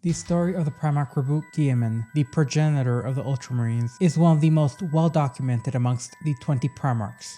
The story of the Primarch Roboute Guilliman, the progenitor of the Ultramarines, is one of the most well documented amongst the 20 Primarchs,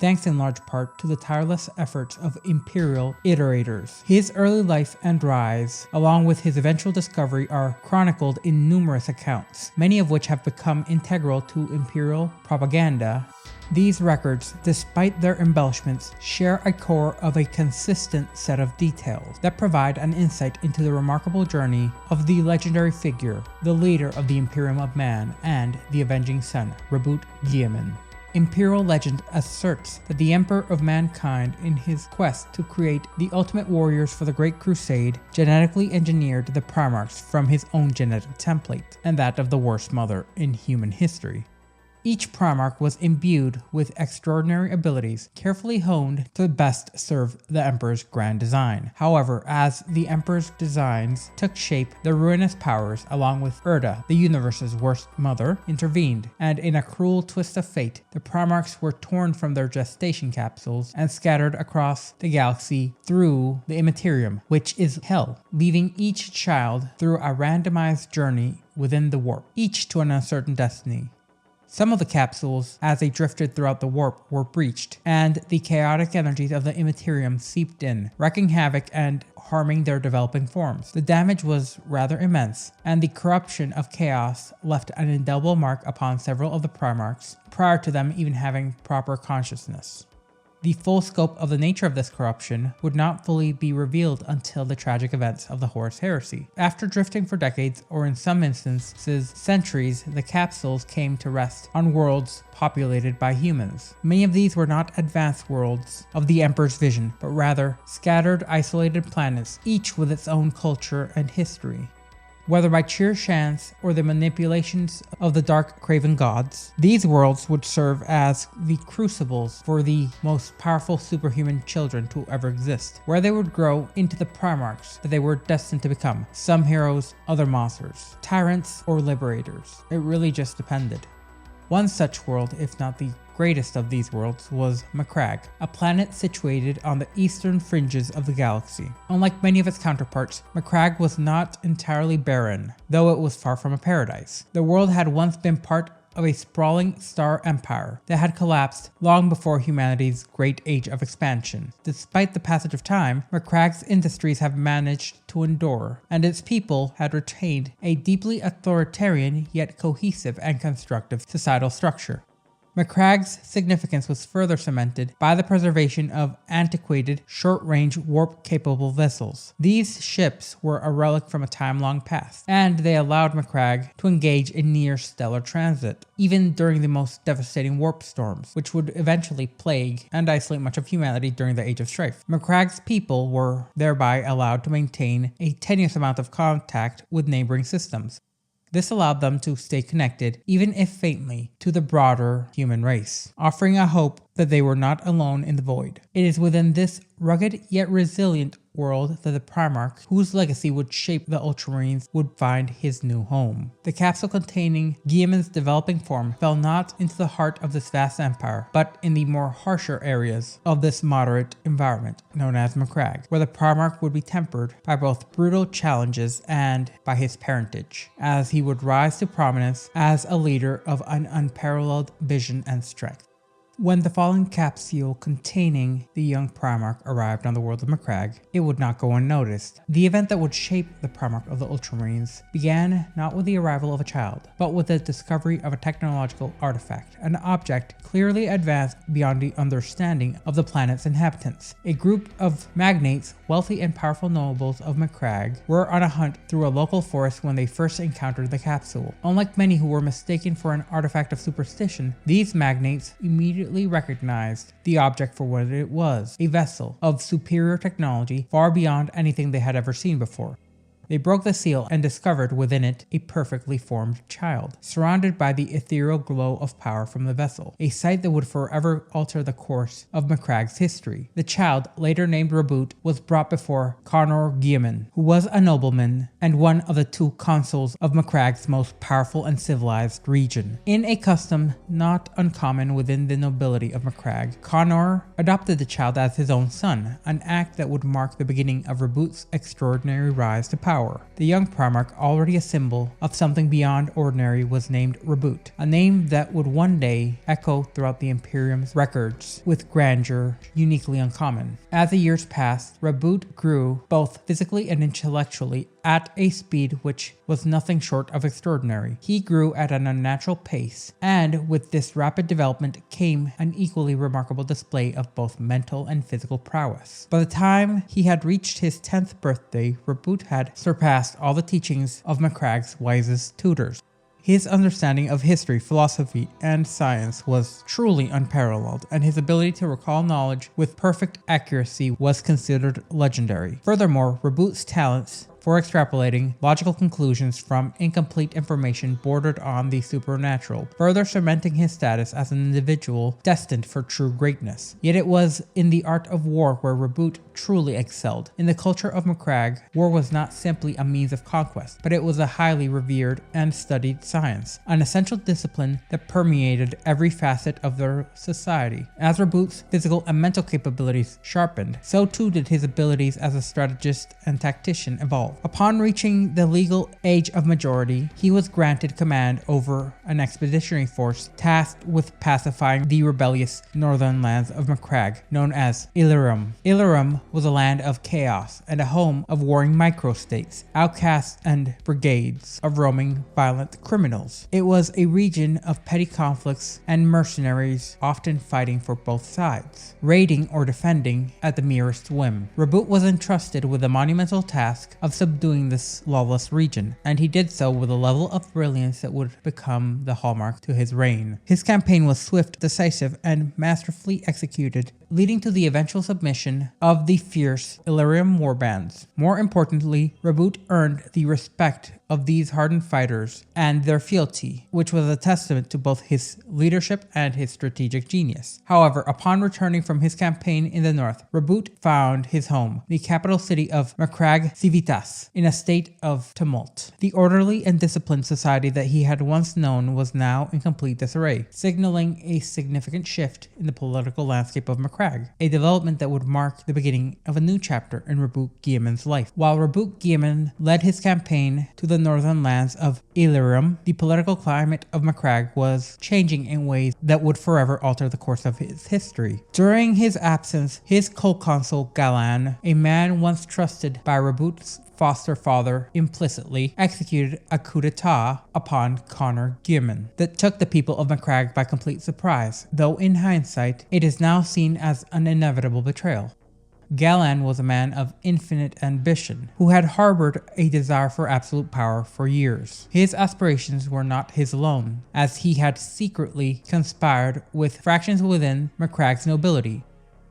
thanks in large part to the tireless efforts of Imperial iterators. His early life and rise, along with his eventual discovery, are chronicled in numerous accounts, many of which have become integral to Imperial propaganda. These records, despite their embellishments, share a core of a consistent set of details that provide an insight into the remarkable journey of the legendary figure, the leader of the Imperium of Man and the Avenging Sun, Roboute Guilliman. Imperial legend asserts that the Emperor of Mankind, in his quest to create the ultimate warriors for the Great Crusade, genetically engineered the Primarchs from his own genetic template, and that of the worst mother in human history. Each Primarch was imbued with extraordinary abilities, carefully honed to best serve the Emperor's grand design. However, as the Emperor's designs took shape, the ruinous powers, along with Erda, the universe's worst mother, intervened, and in a cruel twist of fate, the Primarchs were torn from their gestation capsules and scattered across the galaxy through the Imperium, which is hell, leaving each child through a randomized journey within the warp, each to an uncertain destiny. Some of the capsules, as they drifted throughout the warp, were breached, and the chaotic energies of the Imperium seeped in, wreaking havoc and harming their developing forms. The damage was rather immense, and the corruption of chaos left an indelible mark upon several of the Primarchs, prior to them even having proper consciousness. The full scope of the nature of this corruption would not fully be revealed until the tragic events of the Horus Heresy. After drifting for decades, or in some instances centuries, the capsules came to rest on worlds populated by humans. Many of these were not advanced worlds of the Emperor's vision, but rather scattered, isolated planets, each with its own culture and history. Whether by sheer chance or the manipulations of the dark craven gods, these worlds would serve as the crucibles for the most powerful superhuman children to ever exist, where they would grow into the Primarchs that they were destined to become, some heroes, other monsters, tyrants or liberators. It really just depended. One such world, if not the greatest of these worlds, was Macragge, a planet situated on the eastern fringes of the galaxy. Unlike many of its counterparts, Macragge was not entirely barren, though it was far from a paradise. The world had once been part of a sprawling star empire that had collapsed long before humanity's great age of expansion. Despite the passage of time, Macragge's industries have managed to endure, and its people had retained a deeply authoritarian yet cohesive and constructive societal structure. Macragge's significance was further cemented by the preservation of antiquated, short-range, warp-capable vessels. These ships were a relic from a time long past, and they allowed Macragge to engage in near-stellar transit, even during the most devastating warp storms, which would eventually plague and isolate much of humanity during the Age of Strife. Macragge's people were thereby allowed to maintain a tenuous amount of contact with neighboring systems. This allowed them to stay connected, even if faintly, to the broader human race, offering a hope that they were not alone in the void. It is within this rugged yet resilient world that the Primarch, whose legacy would shape the Ultramarines, would find his new home. The capsule containing Guilliman's developing form fell not into the heart of this vast empire, but in the more harsher areas of this moderate environment, known as Macragge, where the Primarch would be tempered by both brutal challenges and by his parentage, as he would rise to prominence as a leader of an unparalleled vision and strength. When the fallen capsule containing the young Primarch arrived on the world of Macragge, it would not go unnoticed. The event that would shape the Primarch of the Ultramarines began not with the arrival of a child, but with the discovery of a technological artifact, an object clearly advanced beyond the understanding of the planet's inhabitants. A group of magnates, wealthy and powerful nobles of Macragge, were on a hunt through a local forest when they first encountered the capsule. Unlike many who were mistaken for an artifact of superstition, these magnates immediately recognized the object for what it was, a vessel of superior technology far beyond anything they had ever seen before. They broke the seal and discovered within it a perfectly formed child, surrounded by the ethereal glow of power from the vessel, a sight that would forever alter the course of Macragge's history. The child, later named Roboute, was brought before Konor Guilliman, who was a nobleman and one of the two consuls of Macragge's most powerful and civilized region. In a custom not uncommon within the nobility of Macragge, Konor adopted the child as his own son, an act that would mark the beginning of Roboute's extraordinary rise to power. power. The young Primarch, already a symbol of something beyond ordinary, was named Roboute, a name that would one day echo throughout the Imperium's records with grandeur uniquely uncommon. As the years passed, Roboute grew both physically and intellectually at a speed which was nothing short of extraordinary. He grew at an unnatural pace, and with this rapid development came an equally remarkable display of both mental and physical prowess. By the time he had reached his 10th birthday, Roboute had surpassed all the teachings of Macragge's wisest tutors. His understanding of history, philosophy, and science was truly unparalleled, and his ability to recall knowledge with perfect accuracy was considered legendary. Furthermore, Roboute's talents for extrapolating logical conclusions from incomplete information bordered on the supernatural, further cementing his status as an individual destined for true greatness. Yet it was in the art of war where Roboute truly excelled. In the culture of Macragge, war was not simply a means of conquest, but it was a highly revered and studied science, an essential discipline that permeated every facet of their society. As Roboute's physical and mental capabilities sharpened, so too did his abilities as a strategist and tactician evolve. Upon reaching the legal age of majority, he was granted command over an expeditionary force tasked with pacifying the rebellious northern lands of Macragge, known as Imperium. Imperium was a land of chaos and a home of warring microstates, outcasts, and brigades of roaming violent criminals. It was a region of petty conflicts and mercenaries often fighting for both sides, raiding or defending at the merest whim. Roboute was entrusted with the monumental task of subduing this lawless region, and he did so with a level of brilliance that would become the hallmark to his reign. His campaign was swift, decisive, and masterfully executed, leading to the eventual submission of the fierce Imperium warbands. More importantly, Roboute earned the respect of these hardened fighters and their fealty, which was a testament to both his leadership and his strategic genius. However, upon returning from his campaign in the north, Roboute found his home, the capital city of Macragge Civitas, in a state of tumult. The orderly and disciplined society that he had once known was now in complete disarray, signaling a significant shift in the political landscape of Macragge, a development that would mark the beginning of a new chapter in Roboute Guilliman's life. While Roboute Guilliman led his campaign to the northern lands of Imperium, the political climate of Macragge was changing in ways that would forever alter the course of his history. During his absence, his co-consul Guilliman, a man once trusted by Roboute's foster father, implicitly executed a coup d'etat upon Konor Guilliman that took the people of Macragge by complete surprise, though in hindsight, it is now seen as an inevitable betrayal. Guilliman was a man of infinite ambition, who had harbored a desire for absolute power for years. His aspirations were not his alone, as he had secretly conspired with fractions within Macragge's nobility,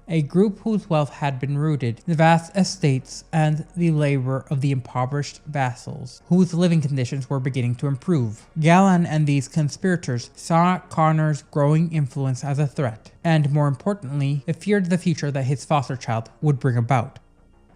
a group whose wealth had been rooted in the vast estates and the labor of the impoverished vassals, whose living conditions were beginning to improve. Guilliman and these conspirators saw Konor's growing influence as a threat, and more importantly, they feared the future that his foster child would bring about.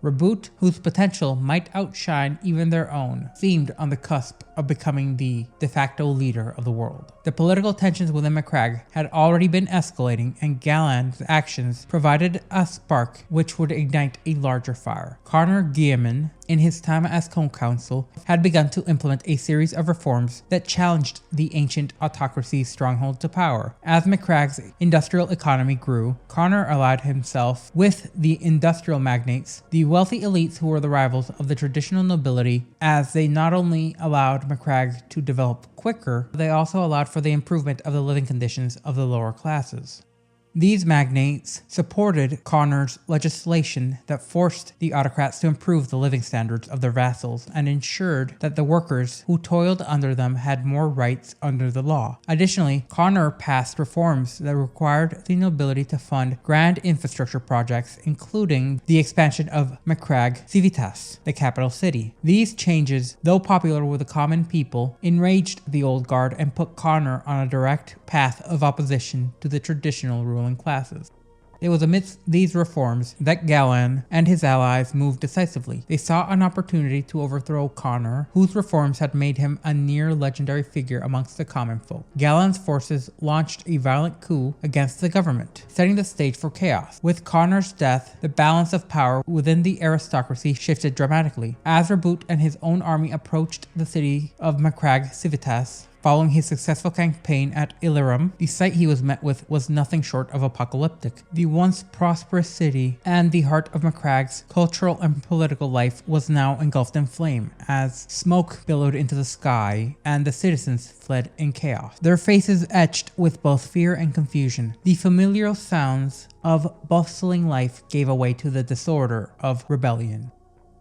Roboute, whose potential might outshine even their own, seemed on the cusp of becoming the de facto leader of the world. The political tensions within Macragge had already been escalating, and Guilliman's actions provided a spark which would ignite a larger fire. Konor Guilliman, in his time as co-consul, had begun to implement a series of reforms that challenged the ancient autocracy's stronghold to power. As Macragge's industrial economy grew, Konor allied himself with the industrial magnates, the wealthy elites who were the rivals of the traditional nobility, as they not only allowed Macragge to develop quicker, they also allowed for the improvement of the living conditions of the lower classes. These magnates supported Konor's legislation that forced the autocrats to improve the living standards of their vassals and ensured that the workers who toiled under them had more rights under the law. Additionally, Konor passed reforms that required the nobility to fund grand infrastructure projects, including the expansion of Macragge Civitas, the capital city. These changes, though popular with the common people, enraged the old guard and put Konor on a direct path of opposition to the traditional ruling classes. It was amidst these reforms that Guilliman and his allies moved decisively. They saw an opportunity to overthrow Konor, whose reforms had made him a near-legendary figure amongst the common folk. Guilliman's forces launched a violent coup against the government, setting the stage for chaos. With Konor's death, the balance of power within the aristocracy shifted dramatically. As Roboute and his own army approached the city of Macragge Civitas, following his successful campaign at Illyrium, the sight he was met with was nothing short of apocalyptic. The once prosperous city and the heart of Macragge's cultural and political life was now engulfed in flame, as smoke billowed into the sky and the citizens fled in chaos, their faces etched with both fear and confusion. The familiar sounds of bustling life gave way to the disorder of rebellion.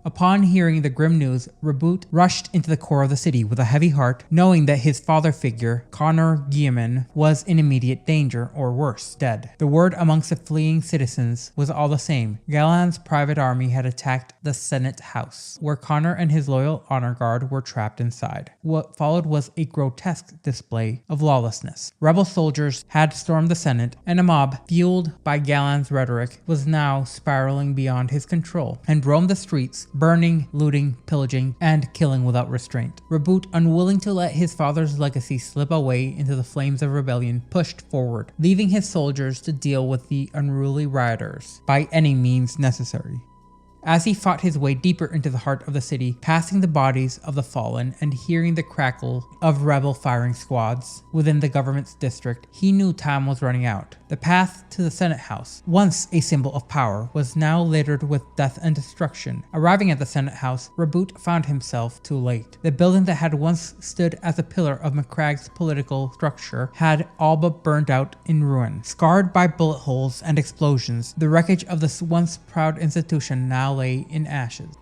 Upon hearing the grim news, Roboute rushed into the core of the city with a heavy heart, knowing that his father figure, Konor Guilliman, was in immediate danger, or worse, dead. The word amongst the fleeing citizens was all the same. Guilliman's private army had attacked the Senate House, where Konor and his loyal honor guard were trapped inside. What followed was a grotesque display of lawlessness. Rebel soldiers had stormed the Senate, and a mob, fueled by Guilliman's rhetoric, was now spiraling beyond his control, and roamed the streets, burning, looting, pillaging, and killing without restraint. Roboute, unwilling to let his father's legacy slip away into the flames of rebellion, pushed forward, leaving his soldiers to deal with the unruly rioters by any means necessary. As he fought his way deeper into the heart of the city, passing the bodies of the fallen and hearing the crackle of rebel firing squads within the government's district, he knew time was running out. The path to the Senate House, once a symbol of power, was now littered with death and destruction. Arriving at the Senate House, Roboute found himself too late. The building that had once stood as a pillar of Macragge's political structure had all but burned out in ruin. Scarred by bullet holes and explosions, the wreckage of this once proud institution now lay in ashes.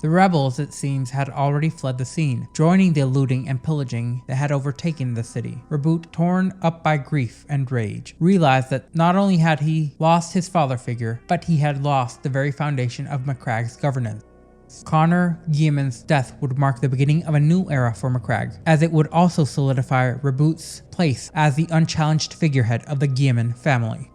The rebels, it seems, had already fled the scene, joining the looting and pillaging that had overtaken the city. Roboute, torn up by grief and rage, realized that not only had he lost his father figure, but he had lost the very foundation of Macragge's governance. Konor Guilliman's death would mark the beginning of a new era for Macragge, as it would also solidify Roboute's place as the unchallenged figurehead of the Guilliman family.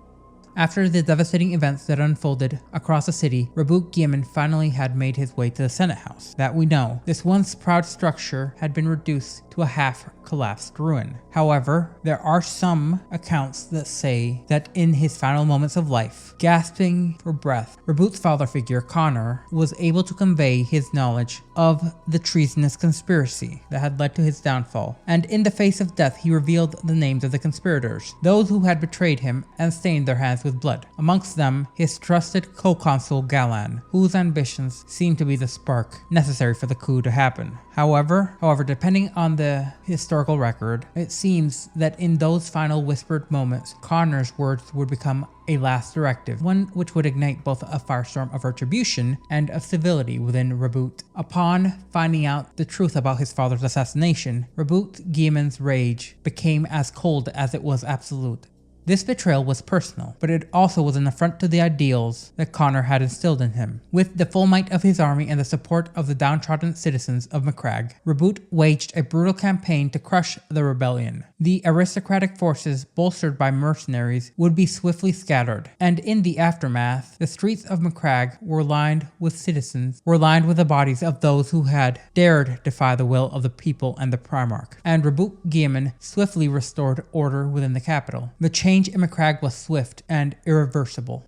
After the devastating events that unfolded across the city, Roboute Guilliman finally had made his way to the Senate House. That we know, this once proud structure had been reduced to a half-collapsed ruin. However, there are some accounts that say that in his final moments of life, gasping for breath, Roboute's father figure, Konor, was able to convey his knowledge of the treasonous conspiracy that had led to his downfall, and in the face of death he revealed the names of the conspirators, those who had betrayed him and stained their hands with blood. Amongst them, his trusted co-consul Guilliman, whose ambitions seemed to be the spark necessary for the coup to happen. However, depending on the historical record, it seems that in those final whispered moments, Konor's words would become a last directive, one which would ignite both a firestorm of retribution and of civility within Roboute. Upon finding out the truth about his father's assassination, Roboute Guilliman's rage became as cold as it was absolute. This betrayal was personal, but it also was an affront to the ideals that Konor had instilled in him. With the full might of his army and the support of the downtrodden citizens of Macragge, Roboute waged a brutal campaign to crush the rebellion. The aristocratic forces, bolstered by mercenaries, would be swiftly scattered, and in the aftermath, the streets of Macragge were lined with the bodies of those who had dared defy the will of the people and the Primarch. And Roboute Guilliman swiftly restored order within the capital. The change in Macragge was swift and irreversible.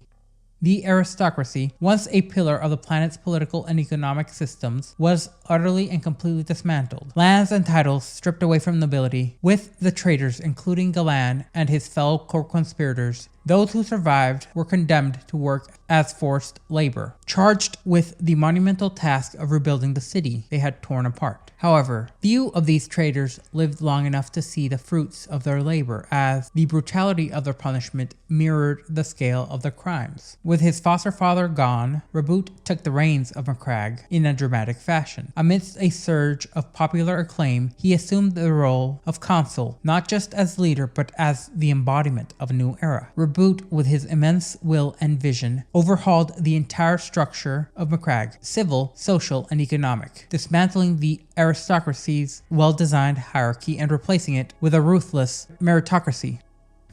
The aristocracy, once a pillar of the planet's political and economic systems, was utterly and completely dismantled. Lands and titles stripped away from nobility, with the traitors, including Guilliman and his fellow co-conspirators. Those who survived were condemned to work as forced labor, charged with the monumental task of rebuilding the city they had torn apart. However, few of these traitors lived long enough to see the fruits of their labor, as the brutality of their punishment mirrored the scale of their crimes. With his foster father gone, Roboute took the reins of Macragge in a dramatic fashion. Amidst a surge of popular acclaim, he assumed the role of consul, not just as leader but as the embodiment of a new era. Roboute, with his immense will and vision, overhauled the entire structure of Macragge, civil, social, and economic, dismantling the aristocracy's well-designed hierarchy and replacing it with a ruthless meritocracy.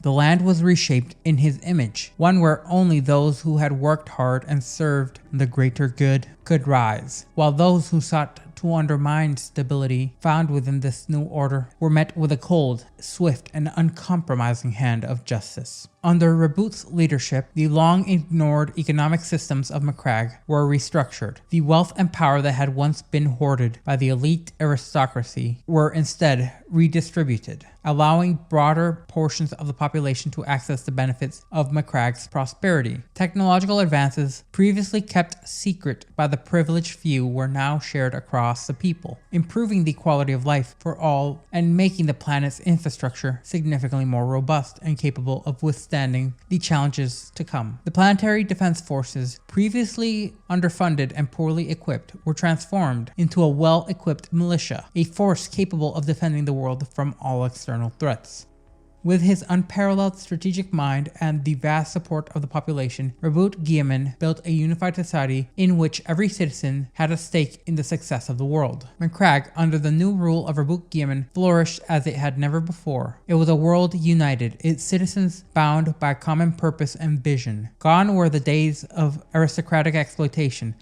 The land was reshaped in his image, one where only those who had worked hard and served the greater good could rise, while those who sought to undermine stability found within this new order were met with a cold, swift, and uncompromising hand of justice. Under Roboute's leadership, the long-ignored economic systems of Macragge were restructured. The wealth and power that had once been hoarded by the elite aristocracy were instead redistributed, allowing broader portions of the population to access the benefits of Macragge's prosperity. Technological advances previously kept secret by the privileged few were now shared across the people, improving the quality of life for all and making the planet's infrastructure significantly more robust and capable of withstanding the challenges to come. The planetary defense forces, previously underfunded and poorly equipped, were transformed into a well-equipped militia, a force capable of defending the world from all external threats. With his unparalleled strategic mind and the vast support of the population, Roboute Guilliman built a unified society in which every citizen had a stake in the success of the world. Macragge, under the new rule of Roboute Guilliman, flourished as it had never before. It was a world united, its citizens bound by common purpose and vision. Gone were the days of aristocratic exploitation,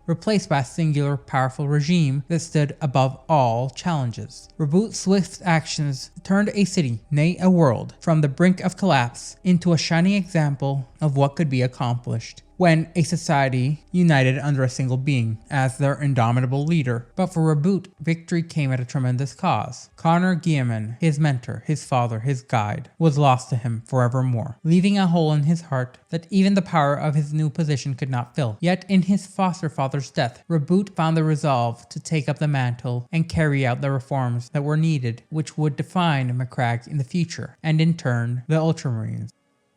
replaced by a singular powerful regime that stood above all challenges. Roboute's swift actions turned a city, nay a world, from the brink of collapse into a shining example of what could be accomplished when a society united under a single being as their indomitable leader. But for Roboute, victory came at a tremendous cost. Konor Guilliman, his mentor, his father, his guide, was lost to him forevermore, leaving a hole in his heart that even the power of his new position could not fill. Yet in his foster father's death, Roboute found the resolve to take up the mantle and carry out the reforms that were needed, which would define Macragge in the future, and in turn, the Ultramarines.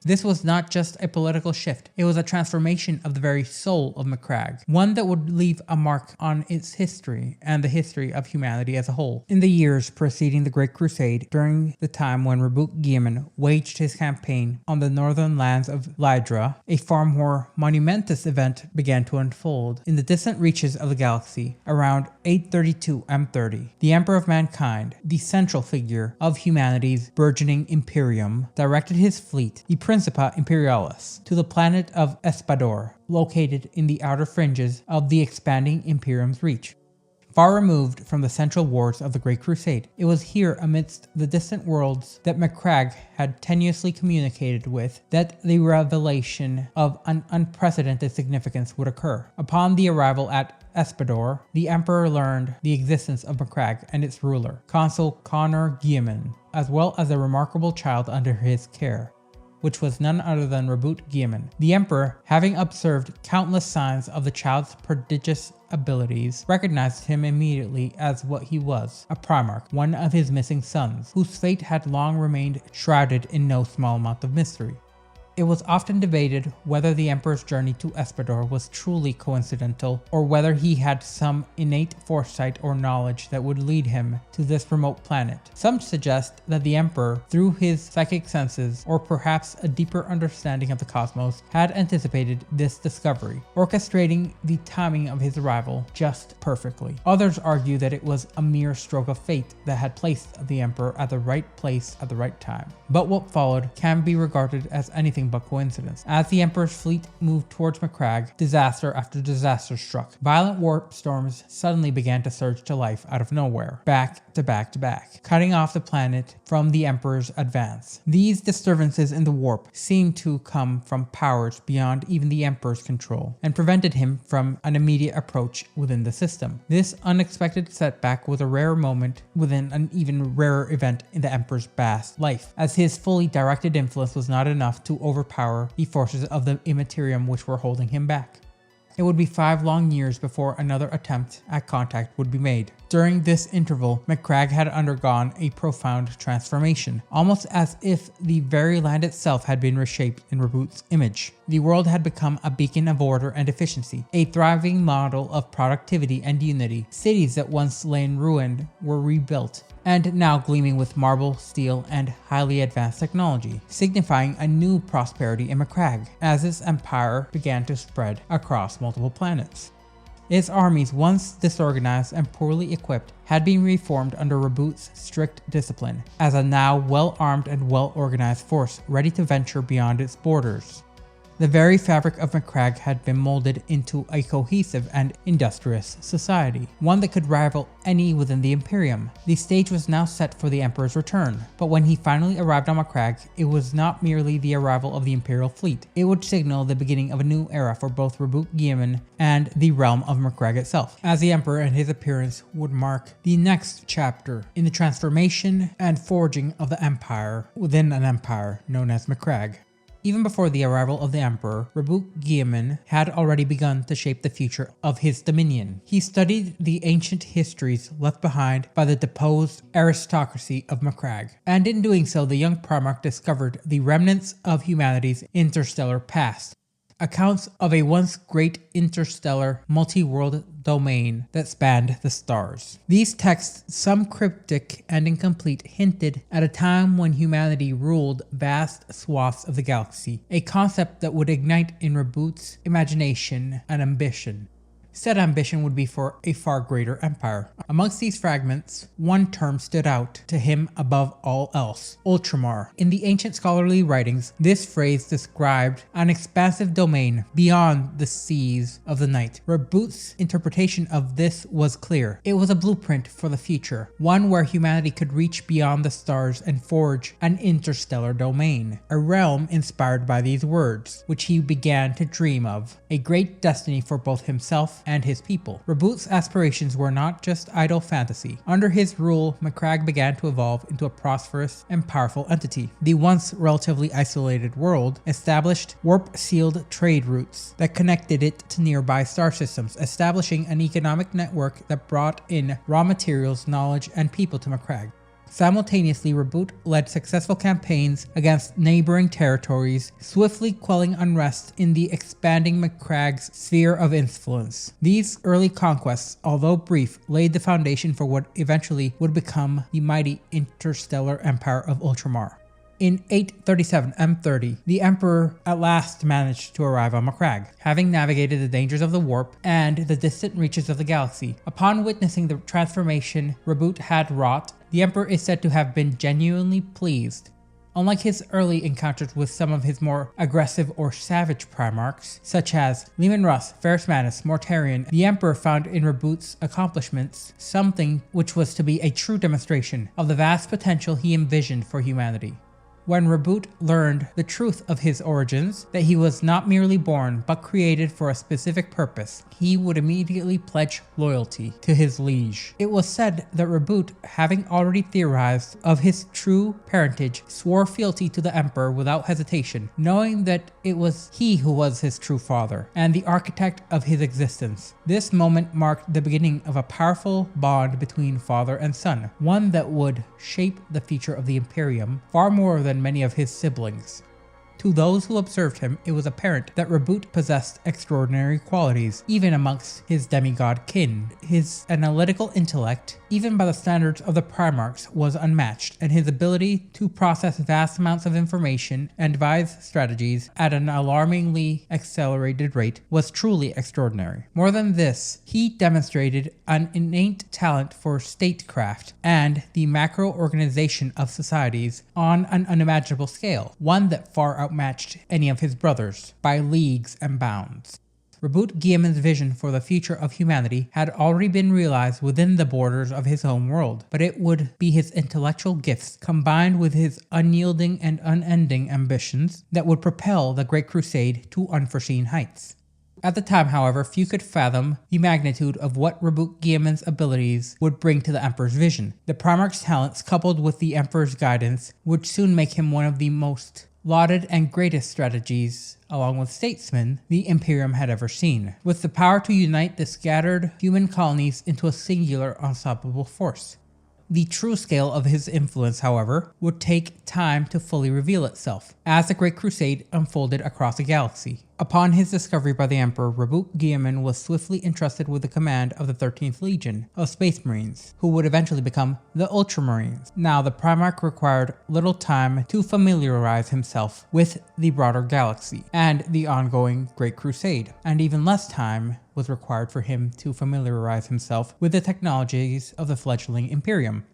This was not just a political shift, it was a transformation of the very soul of Macragge, one that would leave a mark on its history and the history of humanity as a whole. In the years preceding the Great Crusade, during the time when Roboute Guilliman waged his campaign on the northern lands of Lydra, a far more monumentous event began to unfold. In the distant reaches of the galaxy, around 832 M30, the Emperor of Mankind, the central figure of humanity's burgeoning Imperium, directed his fleet, the Principa Imperialis, to the planet of Espador, located in the outer fringes of the expanding Imperium's reach. Far removed from the central wars of the Great Crusade, it was here amidst the distant worlds that Macragge had tenuously communicated with that the revelation of an unprecedented significance would occur. Upon the arrival at Espador, the Emperor learned the existence of Macragge and its ruler, Consul Konor Guilliman, as well as a remarkable child under his care, which was none other than Roboute Guilliman. The Emperor, having observed countless signs of the child's prodigious abilities, recognized him immediately as what he was, a Primarch, one of his missing sons, whose fate had long remained shrouded in no small amount of mystery. It was often debated whether the Emperor's journey to Espador was truly coincidental, or whether he had some innate foresight or knowledge that would lead him to this remote planet. Some suggest that the Emperor, through his psychic senses, or perhaps a deeper understanding of the cosmos, had anticipated this discovery, orchestrating the timing of his arrival just perfectly. Others argue that it was a mere stroke of fate that had placed the Emperor at the right place at the right time. But what followed can be regarded as anything but coincidence. As the Emperor's fleet moved towards Macragge, disaster after disaster struck. Violent warp storms suddenly began to surge to life out of nowhere, back to back to back, cutting off the planet from the Emperor's advance. These disturbances in the warp seemed to come from powers beyond even the Emperor's control, and prevented him from an immediate approach within the system. This unexpected setback was a rare moment within an even rarer event in the Emperor's vast life, as his fully directed influence was not enough to overpower the forces of the Imperium which were holding him back. It would be 5 long years before another attempt at contact would be made. During this interval, Macragge had undergone a profound transformation, almost as if the very land itself had been reshaped in Roboute's image. The world had become a beacon of order and efficiency, a thriving model of productivity and unity. Cities that once lay in ruin were rebuilt, and now gleaming with marble, steel, and highly advanced technology, signifying a new prosperity in Macragge as its empire began to spread across multiple planets. Its armies, once disorganized and poorly equipped, had been reformed under Roboute's strict discipline, as a now well-armed and well-organized force ready to venture beyond its borders. The very fabric of Macragge had been molded into a cohesive and industrious society, one that could rival any within the Imperium. The stage was now set for the Emperor's return, but when he finally arrived on Macragge, it was not merely the arrival of the Imperial fleet. It would signal the beginning of a new era for both Roboute Guilliman and the realm of Macragge itself, as the Emperor and his appearance would mark the next chapter in the transformation and forging of the Empire within an empire known as Macragge. Even before the arrival of the Emperor, Roboute Guilliman had already begun to shape the future of his dominion. He studied the ancient histories left behind by the deposed aristocracy of Macragge, and in doing so the young Primarch discovered the remnants of humanity's interstellar past. Accounts of a once great interstellar multi-world domain that spanned the stars. These texts, some cryptic and incomplete, hinted at a time when humanity ruled vast swaths of the galaxy, a concept that would ignite in Roboute's imagination and ambition. Said ambition would be for a far greater empire. Amongst these fragments, one term stood out to him above all else: Ultramar. In the ancient scholarly writings, this phrase described an expansive domain beyond the seas of the night. Roboute's interpretation of this was clear. It was a blueprint for the future, one where humanity could reach beyond the stars and forge an interstellar domain, a realm inspired by these words, which he began to dream of, a great destiny for both himself and his people. Roboute's aspirations were not just idle fantasy. Under his rule, Macragge began to evolve into a prosperous and powerful entity. The once relatively isolated world established warp-sealed trade routes that connected it to nearby star systems, establishing an economic network that brought in raw materials, knowledge, and people to Macragge. Simultaneously, Roboute led successful campaigns against neighboring territories, swiftly quelling unrest in the expanding Macragge's sphere of influence. These early conquests, although brief, laid the foundation for what eventually would become the mighty interstellar empire of Ultramar. In 837 M30, the Emperor at last managed to arrive on Macragge, having navigated the dangers of the warp and the distant reaches of the galaxy. Upon witnessing the transformation Roboute had wrought, the Emperor is said to have been genuinely pleased. Unlike his early encounters with some of his more aggressive or savage Primarchs, such as Leman Russ, Ferrus Manus, Mortarion, the Emperor found in Roboute's accomplishments something which was to be a true demonstration of the vast potential he envisioned for humanity. When Roboute learned the truth of his origins, that he was not merely born but created for a specific purpose, he would immediately pledge loyalty to his liege. It was said that Roboute, having already theorized of his true parentage, swore fealty to the Emperor without hesitation, knowing that it was he who was his true father and the architect of his existence. This moment marked the beginning of a powerful bond between father and son, one that would shape the future of the Imperium far more than many of his siblings. To those who observed him, it was apparent that Roboute possessed extraordinary qualities, even amongst his demigod kin. His analytical intellect, even by the standards of the Primarchs, was unmatched, and his ability to process vast amounts of information and devise strategies at an alarmingly accelerated rate was truly extraordinary. More than this, he demonstrated an innate talent for statecraft and the macro-organization of societies on an unimaginable scale, one that far outmatched any of his brothers by leagues and bounds. Roboute Guilliman's vision for the future of humanity had already been realized within the borders of his home world, but it would be his intellectual gifts combined with his unyielding and unending ambitions that would propel the Great Crusade to unforeseen heights. At the time, however, few could fathom the magnitude of what Roboute Guilliman's abilities would bring to the Emperor's vision. The Primarch's talents, coupled with the Emperor's guidance, would soon make him one of the most lauded and greatest strategies, along with statesmen, the Imperium had ever seen, with the power to unite the scattered human colonies into a singular unstoppable force. The true scale of his influence, however, would take time to fully reveal itself, as the Great Crusade unfolded across the galaxy. Upon his discovery by the Emperor, Roboute Guilliman was swiftly entrusted with the command of the XIII Legion of Space Marines, who would eventually become the Ultramarines. Now, the Primarch required little time to familiarize himself with the broader galaxy and the ongoing Great Crusade, and even less time was required for him to familiarize himself with the technologies of the fledgling Imperium,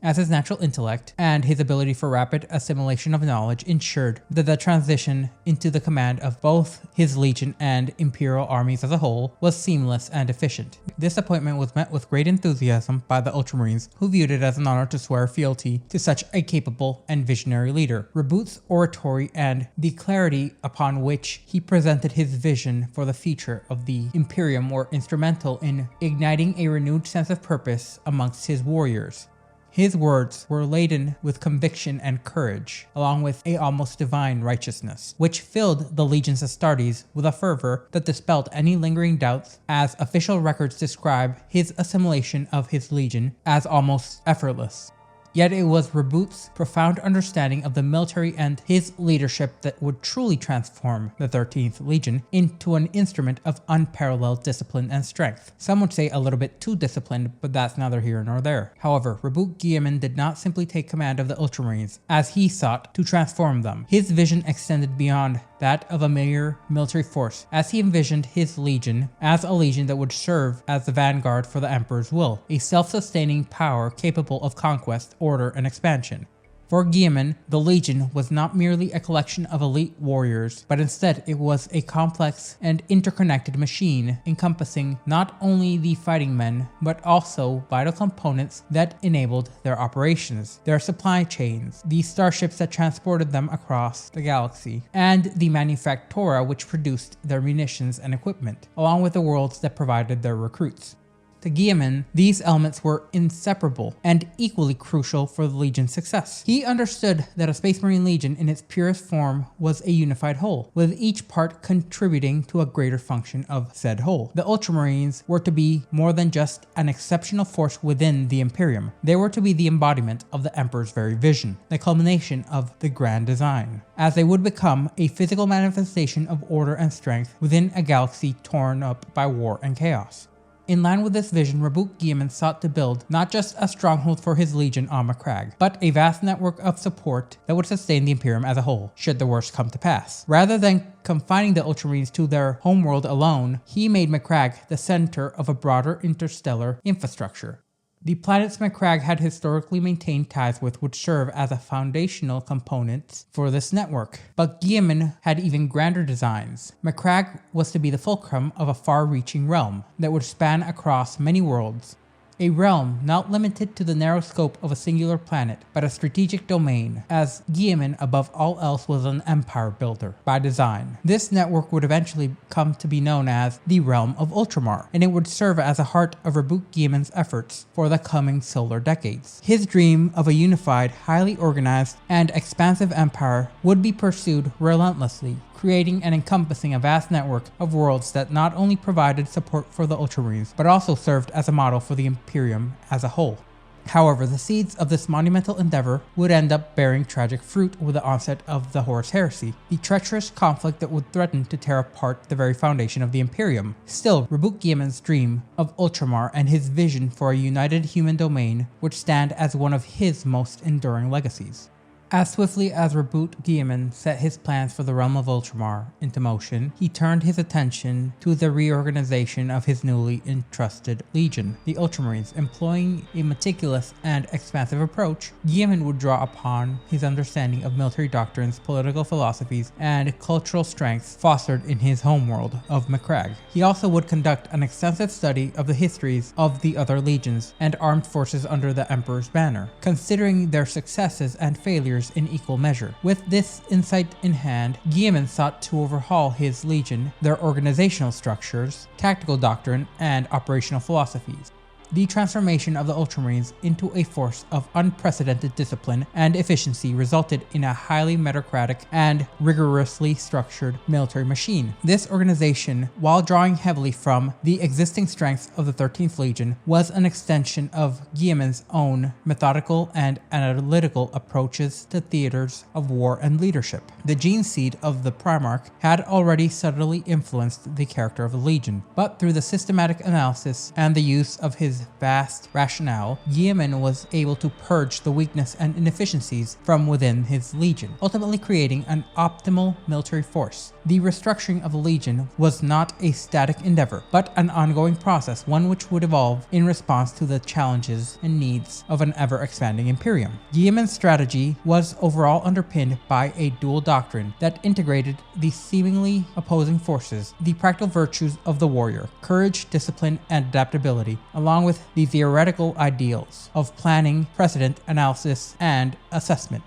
as his natural intellect and his ability for rapid assimilation of knowledge ensured that the transition into the command of both his legion and imperial armies as a whole was seamless and efficient. This appointment was met with great enthusiasm by the Ultramarines, who viewed it as an honor to swear fealty to such a capable and visionary leader. Roboute's oratory and the clarity upon which he presented his vision for the future of the Imperium were instrumental in igniting a renewed sense of purpose amongst his warriors. His words were laden with conviction and courage, along with a almost divine righteousness, which filled the Legion's Astartes with a fervor that dispelled any lingering doubts, as official records describe his assimilation of his legion as almost effortless. Yet it was Roboute's profound understanding of the military and his leadership that would truly transform the 13th Legion into an instrument of unparalleled discipline and strength. Some would say a little bit too disciplined, but that's neither here nor there. However, Roboute Guilliman did not simply take command of the Ultramarines, as he sought to transform them. His vision extended beyond that of a mere military force, as he envisioned his legion as a legion that would serve as the vanguard for the Emperor's will, a self-sustaining power capable of conquest, order, and expansion. For Guilliman, the Legion was not merely a collection of elite warriors, but instead it was a complex and interconnected machine encompassing not only the fighting men, but also vital components that enabled their operations, their supply chains, the starships that transported them across the galaxy, and the manufactura which produced their munitions and equipment, along with the worlds that provided their recruits. To Guilliman, these elements were inseparable and equally crucial for the Legion's success. He understood that a Space Marine Legion in its purest form was a unified whole, with each part contributing to a greater function of said whole. The Ultramarines were to be more than just an exceptional force within the Imperium. They were to be the embodiment of the Emperor's very vision, the culmination of the grand design, as they would become a physical manifestation of order and strength within a galaxy torn up by war and chaos. In line with this vision, Roboute Guilliman sought to build not just a stronghold for his legion on Macragge, but a vast network of support that would sustain the Imperium as a whole, should the worst come to pass. Rather than confining the Ultramarines to their homeworld alone, he made Macragge the center of a broader interstellar infrastructure. The planets Macragge had historically maintained ties with would serve as a foundational component for this network, but Guilliman had even grander designs. Macragge was to be the fulcrum of a far-reaching realm that would span across many worlds. A realm not limited to the narrow scope of a singular planet, but a strategic domain, as Guilliman above all else was an empire builder by design. This network would eventually come to be known as the Realm of Ultramar, and it would serve as a heart of Roboute Guilliman's efforts for the coming solar decades. His dream of a unified, highly organized, and expansive empire would be pursued relentlessly, creating and encompassing a vast network of worlds that not only provided support for the Ultramarines, but also served as a model for the Imperium as a whole. However, the seeds of this monumental endeavor would end up bearing tragic fruit with the onset of the Horus Heresy, the treacherous conflict that would threaten to tear apart the very foundation of the Imperium. Still, Roboute Guilliman's dream of Ultramar and his vision for a united human domain would stand as one of his most enduring legacies. As swiftly as Roboute Guilliman set his plans for the realm of Ultramar into motion, he turned his attention to the reorganization of his newly entrusted legion, the Ultramarines. Employing a meticulous and expansive approach, Guilliman would draw upon his understanding of military doctrines, political philosophies, and cultural strengths fostered in his homeworld of Macragge. He also would conduct an extensive study of the histories of the other legions and armed forces under the Emperor's banner, considering their successes and failures in equal measure. With this insight in hand, Guilliman sought to overhaul his legion, their organizational structures, tactical doctrine, and operational philosophies. The transformation of the Ultramarines into a force of unprecedented discipline and efficiency resulted in a highly meritocratic and rigorously structured military machine. This organization, while drawing heavily from the existing strengths of the 13th Legion, was an extension of Guilliman's own methodical and analytical approaches to theaters of war and leadership. The gene seed of the Primarch had already subtly influenced the character of the Legion, but through the systematic analysis and the use of his his vast rationale, Guilliman was able to purge the weakness and inefficiencies from within his legion, ultimately creating an optimal military force. The restructuring of the legion was not a static endeavor, but an ongoing process, one which would evolve in response to the challenges and needs of an ever-expanding Imperium. Guilliman's strategy was overall underpinned by a dual doctrine that integrated the seemingly opposing forces, the practical virtues of the warrior, courage, discipline, and adaptability, along with the theoretical ideals of planning, precedent analysis, and assessment.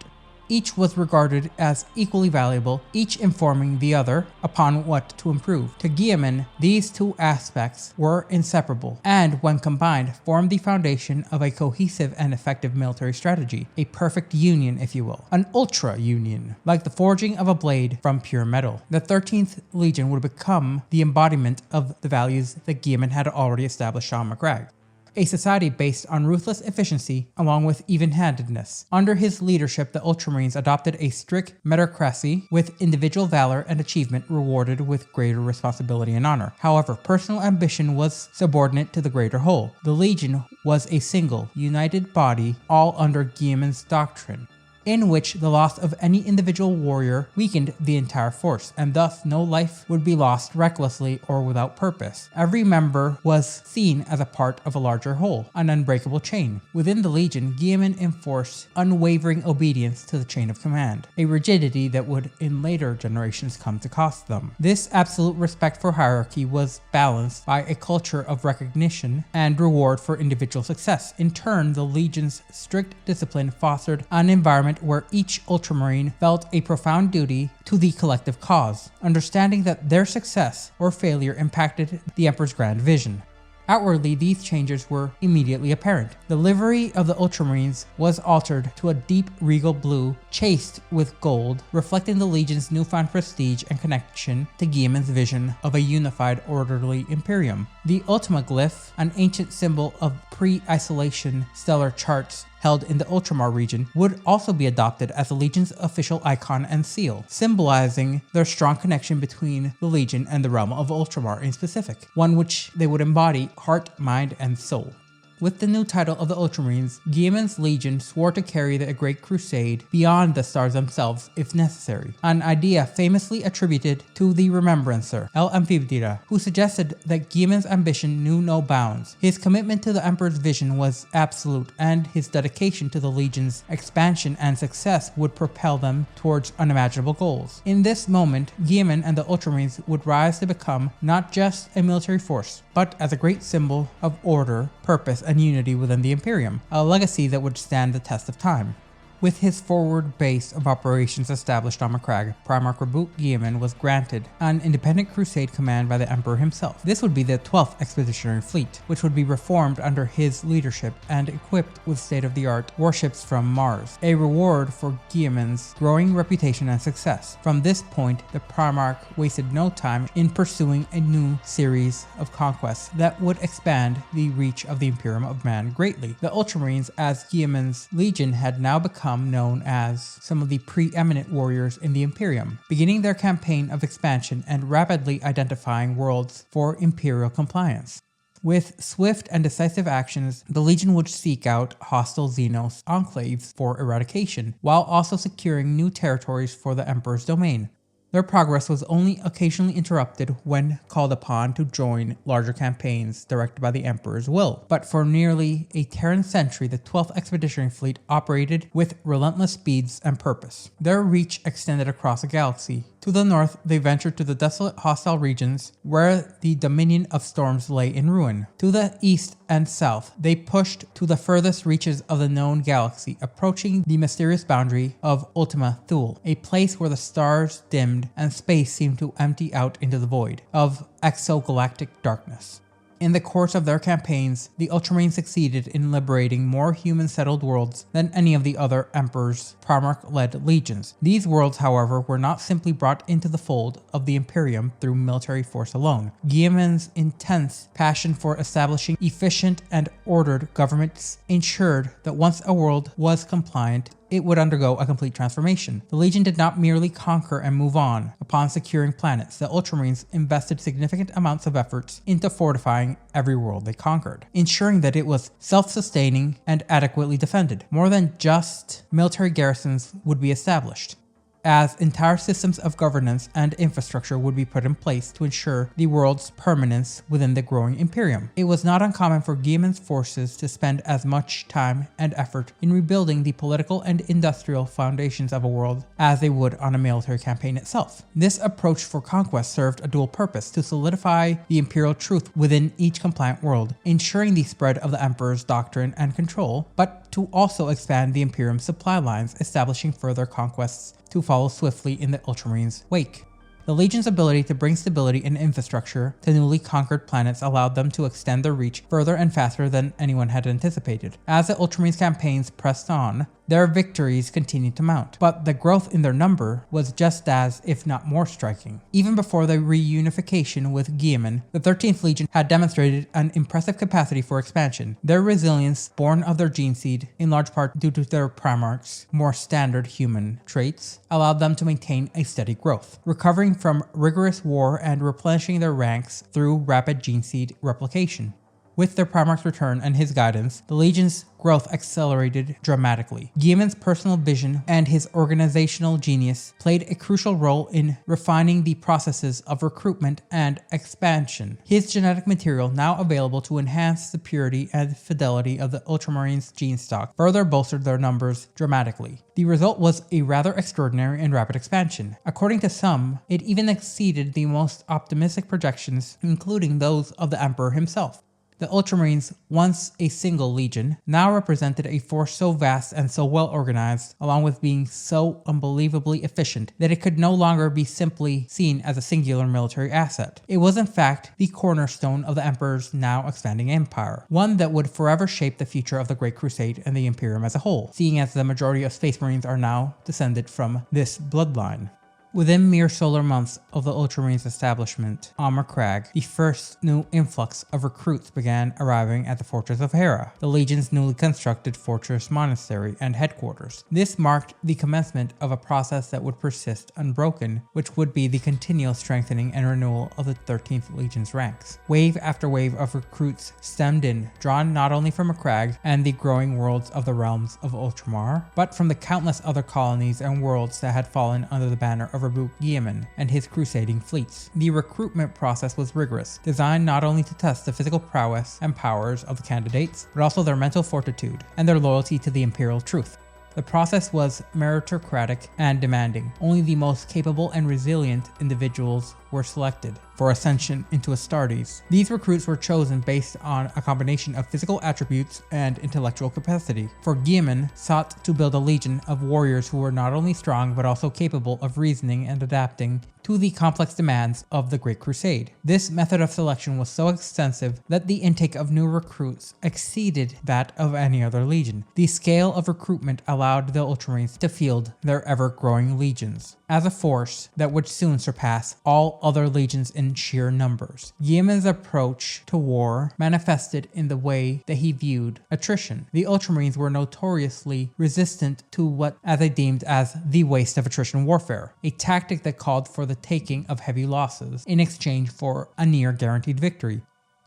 Each was regarded as equally valuable, each informing the other upon what to improve. To Guilliman, these two aspects were inseparable, and when combined, formed the foundation of a cohesive and effective military strategy, a perfect union, if you will, an ultra-union, like the forging of a blade from pure metal. The 13th Legion would become the embodiment of the values that Guilliman had already established on Macragge. A society based on ruthless efficiency along with even-handedness. Under his leadership, the Ultramarines adopted a strict meritocracy with individual valor and achievement rewarded with greater responsibility and honor. However, personal ambition was subordinate to the greater whole. The Legion was a single, united body, all under Guilliman's doctrine, in which the loss of any individual warrior weakened the entire force, and thus no life would be lost recklessly or without purpose. Every member was seen as a part of a larger whole, an unbreakable chain. Within the Legion, Guilliman enforced unwavering obedience to the chain of command, a rigidity that would in later generations come to cost them. This absolute respect for hierarchy was balanced by a culture of recognition and reward for individual success. In turn, the Legion's strict discipline fostered an environment where each Ultramarine felt a profound duty to the collective cause, understanding that their success or failure impacted the Emperor's grand vision. Outwardly, these changes were immediately apparent. The livery of the Ultramarines was altered to a deep regal blue, chased with gold, reflecting the Legion's newfound prestige and connection to Guilliman's vision of a unified, orderly Imperium. The Ultima glyph, an ancient symbol of pre-isolation stellar charts held in the Ultramar region, would also be adopted as the Legion's official icon and seal, symbolizing their strong connection between the Legion and the realm of Ultramar in specific, one which they would embody heart, mind, and soul. With the new title of the Ultramarines, Guilliman's Legion swore to carry the Great Crusade beyond the stars themselves if necessary, an idea famously attributed to the Remembrancer, El Amphibdira, who suggested that Guilliman's ambition knew no bounds. His commitment to the Emperor's vision was absolute, and his dedication to the Legion's expansion and success would propel them towards unimaginable goals. In this moment, Guilliman and the Ultramarines would rise to become not just a military force, but as a great symbol of order, purpose, and unity within the Imperium, a legacy that would stand the test of time. With his forward base of operations established on Macragge, Primarch Roboute Guilliman was granted an independent crusade command by the Emperor himself. This would be the 12th Expeditionary Fleet, which would be reformed under his leadership and equipped with state-of-the-art warships from Mars, a reward for Guilliman's growing reputation and success. From this point, the Primarch wasted no time in pursuing a new series of conquests that would expand the reach of the Imperium of Man greatly. The Ultramarines, as Guilliman's Legion, had now become known as some of the preeminent warriors in the Imperium, beginning their campaign of expansion and rapidly identifying worlds for Imperial compliance. With swift and decisive actions, the Legion would seek out hostile Xenos enclaves for eradication, while also securing new territories for the Emperor's domain. Their progress was only occasionally interrupted when called upon to join larger campaigns directed by the Emperor's will. But for nearly a Terran century, the 12th Expeditionary Fleet operated with relentless speeds and purpose. Their reach extended across the galaxy. To the north, they ventured to the desolate hostile regions where the dominion of storms lay in ruin. To the east and south, they pushed to the furthest reaches of the known galaxy, approaching the mysterious boundary of Ultima Thule, a place where the stars dimmed and space seemed to empty out into the void of exogalactic darkness. In the course of their campaigns, the Ultramarines succeeded in liberating more human-settled worlds than any of the other Emperor's Primarch-led legions. These worlds, however, were not simply brought into the fold of the Imperium through military force alone. Guilliman's intense passion for establishing efficient and ordered governments ensured that once a world was compliant, it would undergo a complete transformation. The Legion did not merely conquer and move on. Upon securing planets, the Ultramarines invested significant amounts of efforts into fortifying every world they conquered, ensuring that it was self-sustaining and adequately defended. More than just military garrisons would be established, as entire systems of governance and infrastructure would be put in place to ensure the world's permanence within the growing Imperium. It was not uncommon for Guilliman's forces to spend as much time and effort in rebuilding the political and industrial foundations of a world as they would on a military campaign itself. This approach for conquest served a dual purpose: to solidify the imperial truth within each compliant world, ensuring the spread of the Emperor's doctrine and control, but to also expand the Imperium's supply lines, establishing further conquests to follow swiftly in the Ultramarines' wake. The Legion's ability to bring stability and infrastructure to newly conquered planets allowed them to extend their reach further and faster than anyone had anticipated. As the Ultramarines' campaigns pressed on, their victories continued to mount, but the growth in their number was just as, if not more, striking. Even before the reunification with Guilliman, the XIIIth Legion had demonstrated an impressive capacity for expansion. Their resilience, born of their gene seed, in large part due to their Primarch's more standard human traits, allowed them to maintain a steady growth, recovering from rigorous war and replenishing their ranks through rapid gene seed replication. With their Primarch's return and his guidance, the Legion's growth accelerated dramatically. Guilliman's personal vision and his organizational genius played a crucial role in refining the processes of recruitment and expansion. His genetic material, now available to enhance the purity and fidelity of the Ultramarines' gene stock, further bolstered their numbers dramatically. The result was a rather extraordinary and rapid expansion. According to some, it even exceeded the most optimistic projections, including those of the Emperor himself. The Ultramarines, once a single legion, now represented a force so vast and so well organized, along with being so unbelievably efficient, that it could no longer be simply seen as a singular military asset. It was in fact the cornerstone of the Emperor's now expanding empire, one that would forever shape the future of the Great Crusade and the Imperium as a whole, seeing as the majority of Space Marines are now descended from this bloodline. Within mere solar months of the Ultramarines' establishment on Macragge, the first new influx of recruits began arriving at the Fortress of Hera, the Legion's newly constructed fortress monastery and headquarters. This marked the commencement of a process that would persist unbroken, which would be the continual strengthening and renewal of the 13th Legion's ranks. Wave after wave of recruits stemmed in, drawn not only from Macragge and the growing worlds of the realms of Ultramar, but from the countless other colonies and worlds that had fallen under the banner of Roboute Guilliman and his crusading fleets. The recruitment process was rigorous, designed not only to test the physical prowess and powers of the candidates, but also their mental fortitude and their loyalty to the imperial truth. The process was meritocratic and demanding. Only the most capable and resilient individuals were selected for ascension into Astartes. These recruits were chosen based on a combination of physical attributes and intellectual capacity, for Guilliman sought to build a legion of warriors who were not only strong but also capable of reasoning and adapting to the complex demands of the Great Crusade. This method of selection was so extensive that the intake of new recruits exceeded that of any other legion. The scale of recruitment allowed the Ultramarines to field their ever-growing legions as a force that would soon surpass all other legions in sheer numbers. Guilliman's approach to war manifested in the way that he viewed attrition. The Ultramarines were notoriously resistant to what they deemed as the waste of attrition warfare, a tactic that called for the taking of heavy losses in exchange for a near guaranteed victory.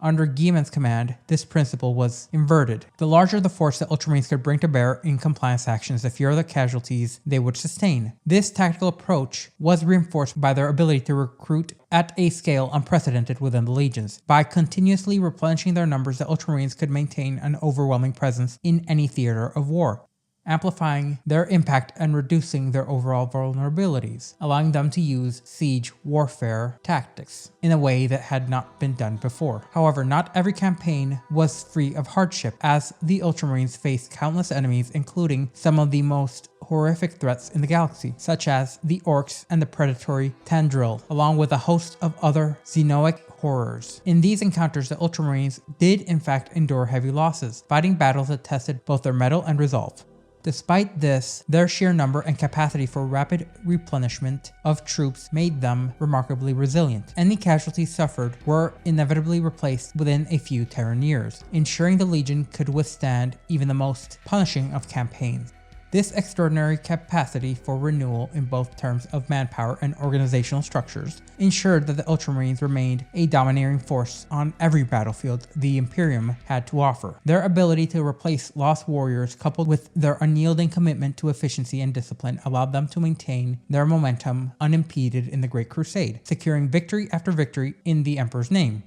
Under Guilliman's command, this principle was inverted. The larger the force that Ultramarines could bring to bear in compliance actions, the fewer the casualties they would sustain. This tactical approach was reinforced by their ability to recruit at a scale unprecedented within the legions. By continuously replenishing their numbers, the Ultramarines could maintain an overwhelming presence in any theater of war, amplifying their impact and reducing their overall vulnerabilities, allowing them to use siege warfare tactics in a way that had not been done before. However, not every campaign was free of hardship, as the Ultramarines faced countless enemies, including some of the most horrific threats in the galaxy, such as the orcs and the predatory Tandril, along with a host of other xenoic horrors. In these encounters, the Ultramarines did in fact endure heavy losses, fighting battles that tested both their mettle and resolve. Despite this, their sheer number and capacity for rapid replenishment of troops made them remarkably resilient. Any casualties suffered were inevitably replaced within a few Terran years, ensuring the Legion could withstand even the most punishing of campaigns. This extraordinary capacity for renewal in both terms of manpower and organizational structures ensured that the Ultramarines remained a domineering force on every battlefield the Imperium had to offer. Their ability to replace lost warriors, coupled with their unyielding commitment to efficiency and discipline, allowed them to maintain their momentum unimpeded in the Great Crusade, securing victory after victory in the Emperor's name.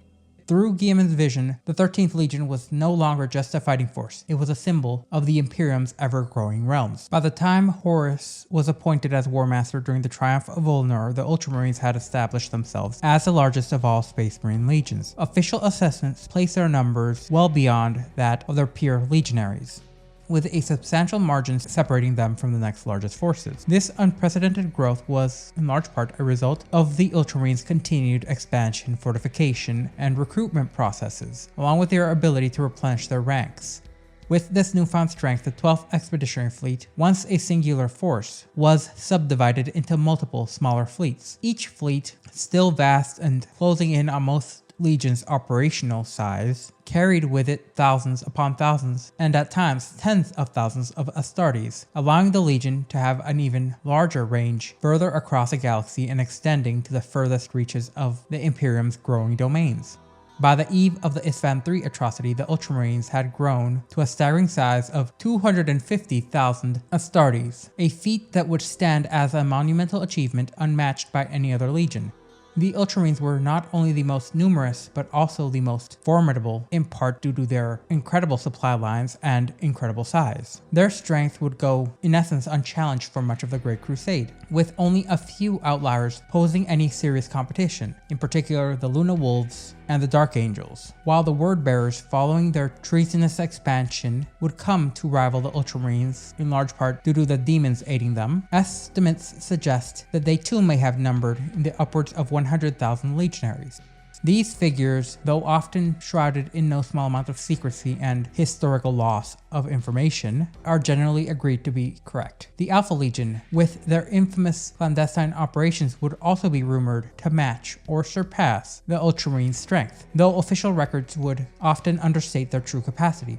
Through Guilliman's vision, the XIIIth Legion was no longer just a fighting force, it was a symbol of the Imperium's ever-growing realms. By the time Horus was appointed as War Master during the Triumph of Ulnar, the Ultramarines had established themselves as the largest of all Space Marine legions. Official assessments place their numbers well beyond that of their peer legionaries, with a substantial margin separating them from the next largest forces. This unprecedented growth was in large part a result of the Ultramarines' continued expansion, fortification, and recruitment processes, along with their ability to replenish their ranks. With this newfound strength, the 12th Expeditionary Fleet, once a singular force, was subdivided into multiple smaller fleets. Each fleet, still vast and closing in on most Legion's operational size, carried with it thousands upon thousands, and at times tens of thousands of Astartes, allowing the Legion to have an even larger range further across the galaxy and extending to the furthest reaches of the Imperium's growing domains. By the eve of the Isstvan III atrocity, the Ultramarines had grown to a staggering size of 250,000 Astartes, a feat that would stand as a monumental achievement unmatched by any other legion. The Ultramarines were not only the most numerous, but also the most formidable, in part due to their incredible supply lines and incredible size. Their strength would go, in essence, unchallenged for much of the Great Crusade, with only a few outliers posing any serious competition, in particular the Luna Wolves and the Dark Angels, while the Word-Bearers, following their treasonous expansion, would come to rival the Ultramarines, in large part due to the demons aiding them. Estimates suggest that they too may have numbered in the upwards of 100,000 legionaries. These figures, though often shrouded in no small amount of secrecy and historical loss of information, are generally agreed to be correct. The Alpha Legion, with their infamous clandestine operations, would also be rumored to match or surpass the Ultramarines' strength, though official records would often understate their true capacity.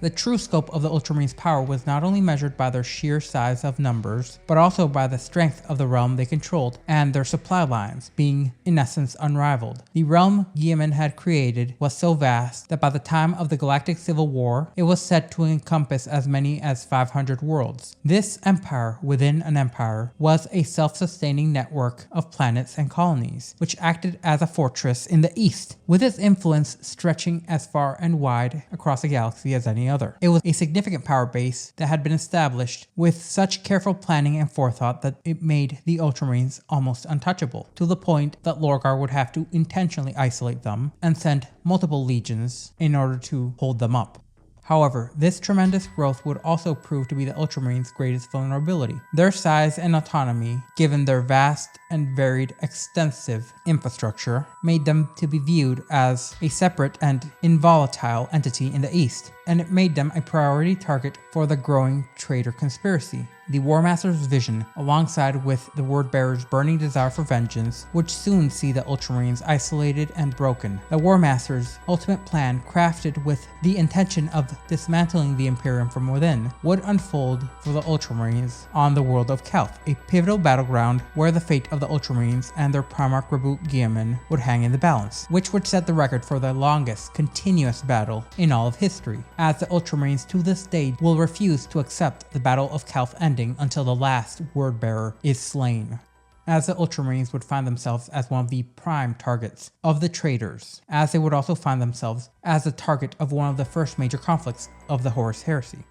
The true scope of the Ultramarines' power was not only measured by their sheer size of numbers, but also by the strength of the realm they controlled and their supply lines being, in essence, unrivaled. The realm Guilliman had created was so vast that by the time of the Galactic Civil War, it was said to encompass as many as 500 worlds. This empire within an empire was a self-sustaining network of planets and colonies, which acted as a fortress in the east, with its influence stretching as far and wide across the galaxy as any other. It was a significant power base that had been established with such careful planning and forethought that it made the Ultramarines almost untouchable, to the point that Lorgar would have to intentionally isolate them and send multiple legions in order to hold them up. However, this tremendous growth would also prove to be the Ultramarines' greatest vulnerability. Their size and autonomy, given their vast and varied extensive infrastructure, made them to be viewed as a separate and involatile entity in the East, and it made them a priority target for the growing traitor conspiracy. The War Master's vision, alongside with the Word-Bearer's burning desire for vengeance, would soon see the Ultramarines isolated and broken. The War Master's ultimate plan, crafted with the intention of dismantling the Imperium from within, would unfold for the Ultramarines on the world of Calth, a pivotal battleground where the fate of the Ultramarines and their Primarch Roboute Guilliman would hang in the balance, which would set the record for the longest continuous battle in all of history, as the Ultramarines to this day will refuse to accept the Battle of Calth ending until the last Word-Bearer is slain, as the Ultramarines would find themselves as one of the prime targets of the traitors, as they would also find themselves as the target of one of the first major conflicts of the Horus Heresy.